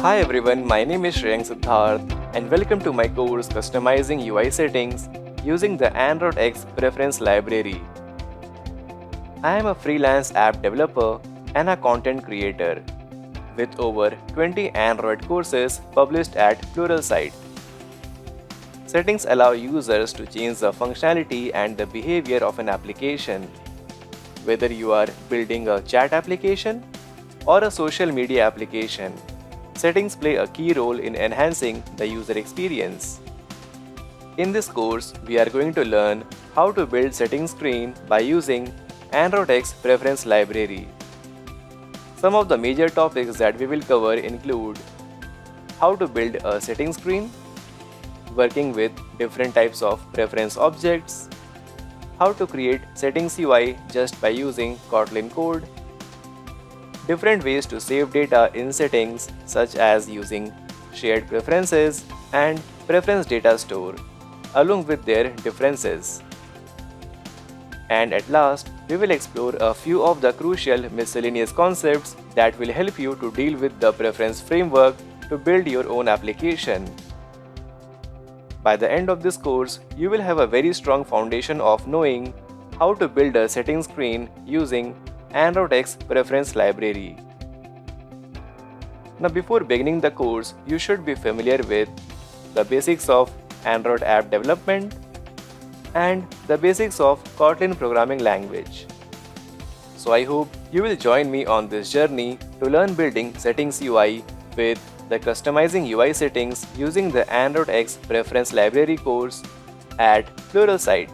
Hi everyone, my name is Sriyank Siddhartha and welcome to my course Customizing UI Settings using the AndroidX Preference library. I am a freelance app developer and a content creator with over 20 Android courses published at Pluralsight. Settings allow users to change the functionality and the behavior of an application. Whether you are building a chat application or a social media application, settings play a key role in enhancing the user experience. In this course, we are going to learn how to build settings screen by using AndroidX Preference library. Some of the major topics that we will cover include how to build a settings screen, working with different types of preference objects, how to create settings UI just by using Kotlin code, different ways to save data in settings such as using SharedPreferences and PreferenceDataStore, along with their differences. And at last, we will explore a few of the crucial miscellaneous concepts that will help you to deal with the preference framework to build your own application. By the end of this course, you will have a very strong foundation of knowing how to build a settings screen using AndroidX Preference library. Now before beginning the course, you should be familiar with the basics of Android app development and the basics of Kotlin programming language. So I hope you will join me on this journey to learn building settings UI with the customizing UI settings using the AndroidX Preference library course at Pluralsight.